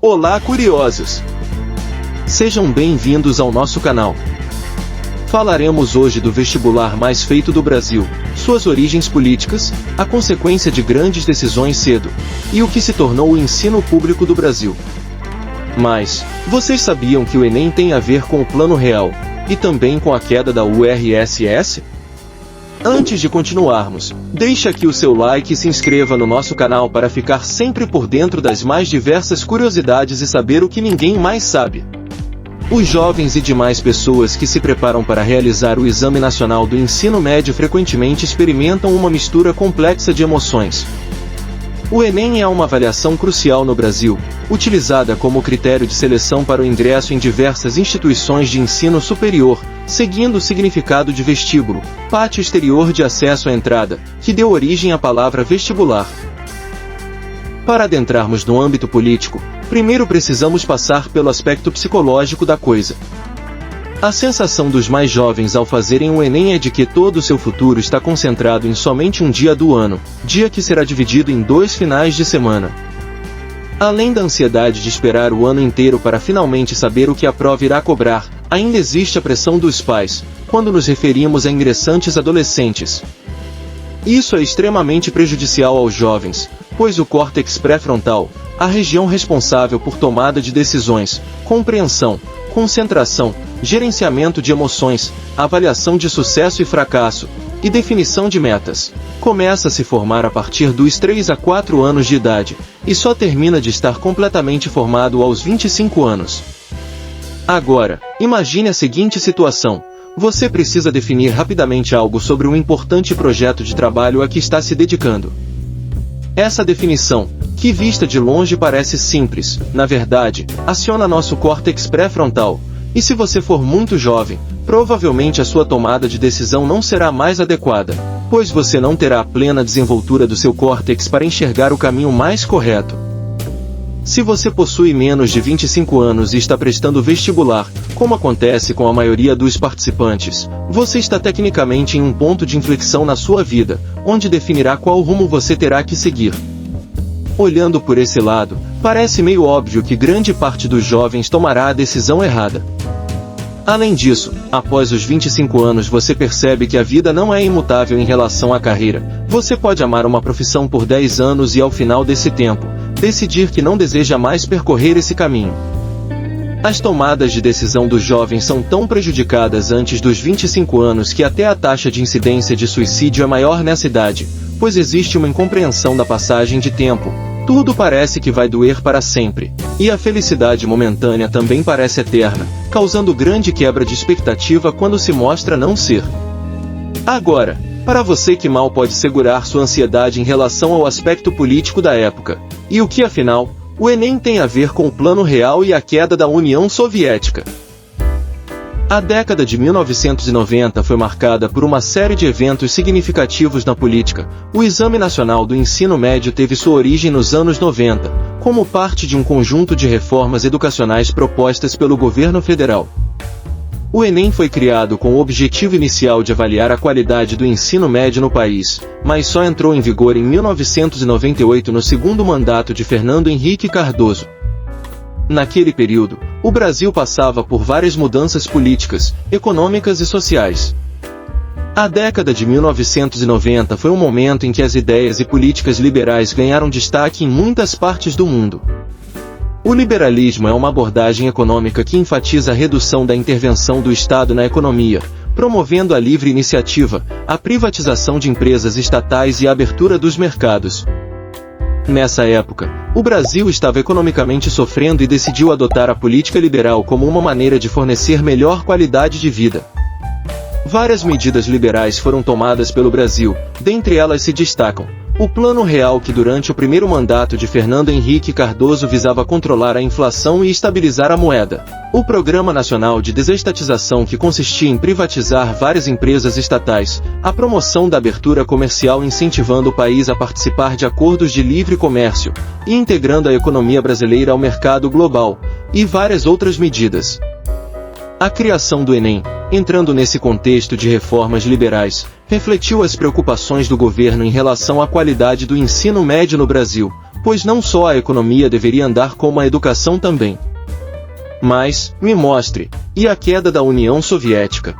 Olá, curiosos! Sejam bem-vindos ao nosso canal. Falaremos hoje do vestibular mais feito do Brasil, suas origens políticas, a consequência de grandes decisões cedo, e o que se tornou o ensino público do Brasil. Mas, vocês sabiam que o Enem tem a ver com o Plano Real, e também com a queda da URSS? Antes de continuarmos, deixe aqui o seu like e se inscreva no nosso canal para ficar sempre por dentro das mais diversas curiosidades e saber o que ninguém mais sabe. Os jovens e demais pessoas que se preparam para realizar o Exame Nacional do Ensino Médio frequentemente experimentam uma mistura complexa de emoções. O Enem é uma avaliação crucial no Brasil, utilizada como critério de seleção para o ingresso em diversas instituições de ensino superior, seguindo o significado de vestíbulo, pátio exterior de acesso à entrada, que deu origem à palavra vestibular. Para adentrarmos no âmbito político, primeiro precisamos passar pelo aspecto psicológico da coisa. A sensação dos mais jovens ao fazerem o Enem é de que todo o seu futuro está concentrado em somente um dia do ano, dia que será dividido em 2 finais de semana. Além da ansiedade de esperar o ano inteiro para finalmente saber o que a prova irá cobrar, ainda existe a pressão dos pais, quando nos referimos a ingressantes adolescentes. Isso é extremamente prejudicial aos jovens, pois o córtex pré-frontal, a região responsável por tomada de decisões, compreensão, concentração, gerenciamento de emoções, avaliação de sucesso e fracasso, e definição de metas, começa a se formar a partir dos 3 a 4 anos de idade, e só termina de estar completamente formado aos 25 anos. Agora, imagine a seguinte situação. Você precisa definir rapidamente algo sobre um importante projeto de trabalho a que está se dedicando. Essa definição, que vista de longe parece simples, na verdade, aciona nosso córtex pré-frontal, e se você for muito jovem, provavelmente a sua tomada de decisão não será mais adequada, pois você não terá a plena desenvoltura do seu córtex para enxergar o caminho mais correto. Se você possui menos de 25 anos e está prestando vestibular, como acontece com a maioria dos participantes, você está tecnicamente em um ponto de inflexão na sua vida, onde definirá qual rumo você terá que seguir. Olhando por esse lado, parece meio óbvio que grande parte dos jovens tomará a decisão errada. Além disso, após os 25 anos você percebe que a vida não é imutável em relação à carreira. Você pode amar uma profissão por 10 anos e ao final desse tempo, decidir que não deseja mais percorrer esse caminho. As tomadas de decisão dos jovens são tão prejudicadas antes dos 25 anos que até a taxa de incidência de suicídio é maior nessa idade, pois existe uma incompreensão da passagem de tempo. Tudo parece que vai doer para sempre, e a felicidade momentânea também parece eterna, causando grande quebra de expectativa quando se mostra não ser. Agora, para você que mal pode segurar sua ansiedade em relação ao aspecto político da época, e o que afinal, o Enem tem a ver com o Plano Real e a queda da União Soviética. A década de 1990 foi marcada por uma série de eventos significativos na política. O Exame Nacional do Ensino Médio teve sua origem nos anos 90, como parte de um conjunto de reformas educacionais propostas pelo governo federal. O Enem foi criado com o objetivo inicial de avaliar a qualidade do ensino médio no país, mas só entrou em vigor em 1998 no segundo mandato de Fernando Henrique Cardoso. Naquele período, o Brasil passava por várias mudanças políticas, econômicas e sociais. A década de 1990 foi um momento em que as ideias e políticas liberais ganharam destaque em muitas partes do mundo. O liberalismo é uma abordagem econômica que enfatiza a redução da intervenção do Estado na economia, promovendo a livre iniciativa, a privatização de empresas estatais e a abertura dos mercados. Nessa época, o Brasil estava economicamente sofrendo e decidiu adotar a política liberal como uma maneira de fornecer melhor qualidade de vida. Várias medidas liberais foram tomadas pelo Brasil, dentre elas se destacam o Plano Real, que durante o primeiro mandato de Fernando Henrique Cardoso visava controlar a inflação e estabilizar a moeda. O Programa Nacional de Desestatização, que consistia em privatizar várias empresas estatais, a promoção da abertura comercial incentivando o país a participar de acordos de livre comércio, e integrando a economia brasileira ao mercado global, e várias outras medidas. A criação do Enem, entrando nesse contexto de reformas liberais, refletiu as preocupações do governo em relação à qualidade do ensino médio no Brasil, pois não só a economia deveria andar como a educação também. Mas, me mostre, e a queda da União Soviética?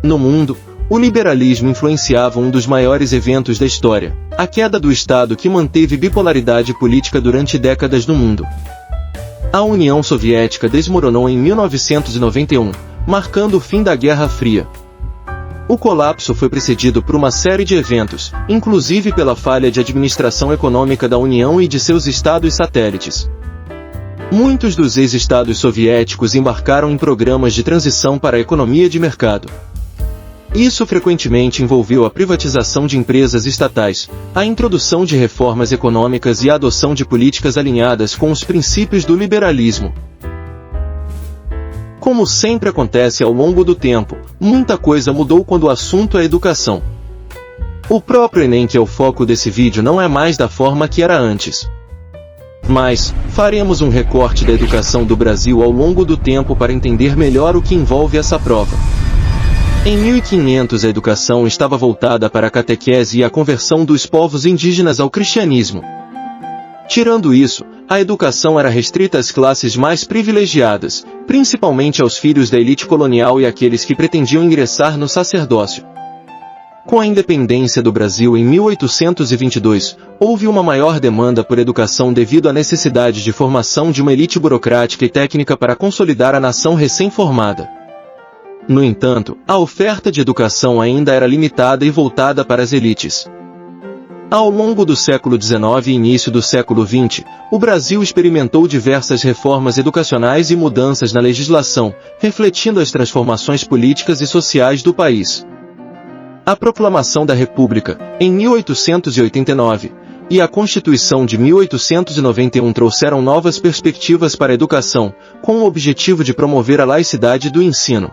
No mundo, o liberalismo influenciava um dos maiores eventos da história, a queda do Estado que manteve bipolaridade política durante décadas no mundo. A União Soviética desmoronou em 1991, marcando o fim da Guerra Fria. O colapso foi precedido por uma série de eventos, inclusive pela falha de administração econômica da União e de seus estados satélites. Muitos dos ex-estados soviéticos embarcaram em programas de transição para a economia de mercado. Isso frequentemente envolveu a privatização de empresas estatais, a introdução de reformas econômicas e a adoção de políticas alinhadas com os princípios do liberalismo. Como sempre acontece ao longo do tempo, muita coisa mudou quando o assunto é educação. O próprio Enem, que é o foco desse vídeo, não é mais da forma que era antes. Mas, faremos um recorte da educação do Brasil ao longo do tempo para entender melhor o que envolve essa prova. Em 1500 a educação estava voltada para a catequese e a conversão dos povos indígenas ao cristianismo. Tirando isso, a educação era restrita às classes mais privilegiadas, principalmente aos filhos da elite colonial e àqueles que pretendiam ingressar no sacerdócio. Com a independência do Brasil em 1822, houve uma maior demanda por educação devido à necessidade de formação de uma elite burocrática e técnica para consolidar a nação recém-formada. No entanto, a oferta de educação ainda era limitada e voltada para as elites. Ao longo do século XIX e início do século XX, o Brasil experimentou diversas reformas educacionais e mudanças na legislação, refletindo as transformações políticas e sociais do país. A Proclamação da República, em 1889, e a Constituição de 1891 trouxeram novas perspectivas para a educação, com o objetivo de promover a laicidade do ensino.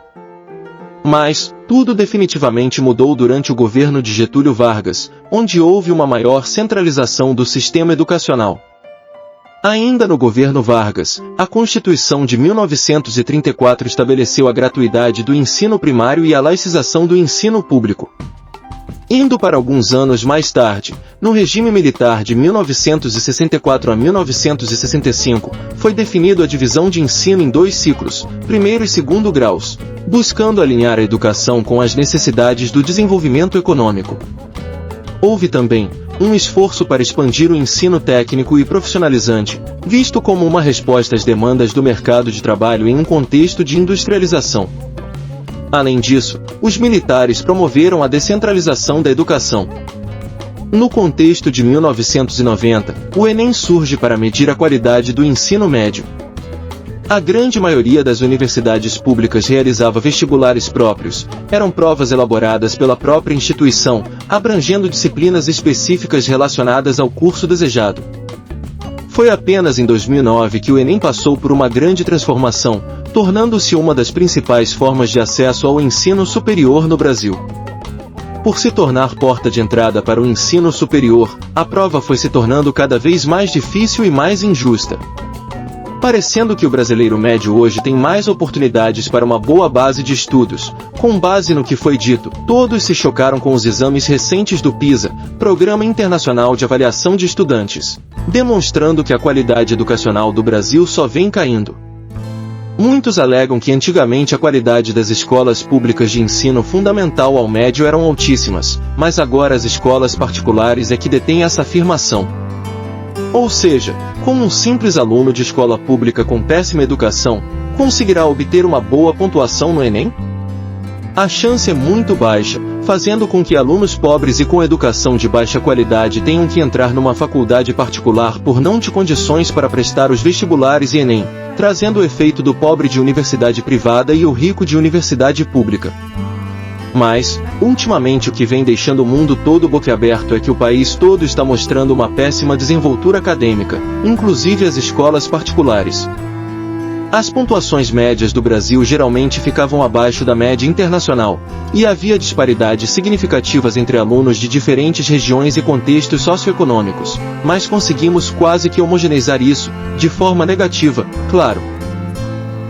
Mas, tudo definitivamente mudou durante o governo de Getúlio Vargas, onde houve uma maior centralização do sistema educacional. Ainda no governo Vargas, a Constituição de 1934 estabeleceu a gratuidade do ensino primário e a laicização do ensino público. Indo para alguns anos mais tarde, no regime militar de 1964 a 1965, foi definido a divisão de ensino em 2 ciclos, primeiro e segundo graus, buscando alinhar a educação com as necessidades do desenvolvimento econômico. Houve também um esforço para expandir o ensino técnico e profissionalizante, visto como uma resposta às demandas do mercado de trabalho em um contexto de industrialização. Além disso, os militares promoveram a descentralização da educação. No contexto de 1990, o Enem surge para medir a qualidade do ensino médio. A grande maioria das universidades públicas realizava vestibulares próprios, eram provas elaboradas pela própria instituição, abrangendo disciplinas específicas relacionadas ao curso desejado. Foi apenas em 2009 que o Enem passou por uma grande transformação, tornando-se uma das principais formas de acesso ao ensino superior no Brasil. Por se tornar porta de entrada para o ensino superior, a prova foi se tornando cada vez mais difícil e mais injusta. Parecendo que o brasileiro médio hoje tem mais oportunidades para uma boa base de estudos. Com base no que foi dito, todos se chocaram com os exames recentes do PISA, Programa Internacional de Avaliação de Estudantes, demonstrando que a qualidade educacional do Brasil só vem caindo. Muitos alegam que antigamente a qualidade das escolas públicas de ensino fundamental ao médio eram altíssimas, mas agora as escolas particulares é que detêm essa afirmação. Ou seja, como um simples aluno de escola pública com péssima educação, conseguirá obter uma boa pontuação no Enem? A chance é muito baixa, fazendo com que alunos pobres e com educação de baixa qualidade tenham que entrar numa faculdade particular por não ter condições para prestar os vestibulares e Enem, trazendo o efeito do pobre de universidade privada e o rico de universidade pública. Mas, ultimamente o que vem deixando o mundo todo boquiaberto é que o país todo está mostrando uma péssima desenvoltura acadêmica, inclusive as escolas particulares. As pontuações médias do Brasil geralmente ficavam abaixo da média internacional, e havia disparidades significativas entre alunos de diferentes regiões e contextos socioeconômicos, mas conseguimos quase que homogeneizar isso, de forma negativa, claro.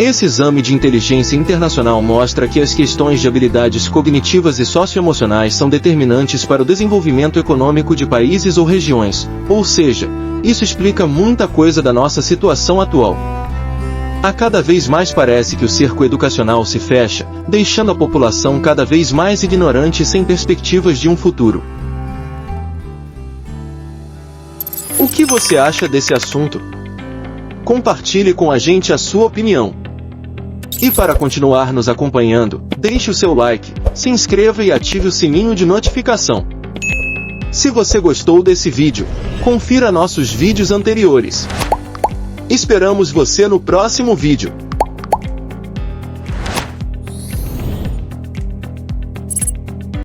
Esse exame de inteligência internacional mostra que as questões de habilidades cognitivas e socioemocionais são determinantes para o desenvolvimento econômico de países ou regiões, ou seja, isso explica muita coisa da nossa situação atual. A cada vez mais parece que o cerco educacional se fecha, deixando a população cada vez mais ignorante e sem perspectivas de um futuro. O que você acha desse assunto? Compartilhe com a gente a sua opinião. E para continuar nos acompanhando, deixe o seu like, se inscreva e ative o sininho de notificação. Se você gostou desse vídeo, confira nossos vídeos anteriores. Esperamos você no próximo vídeo.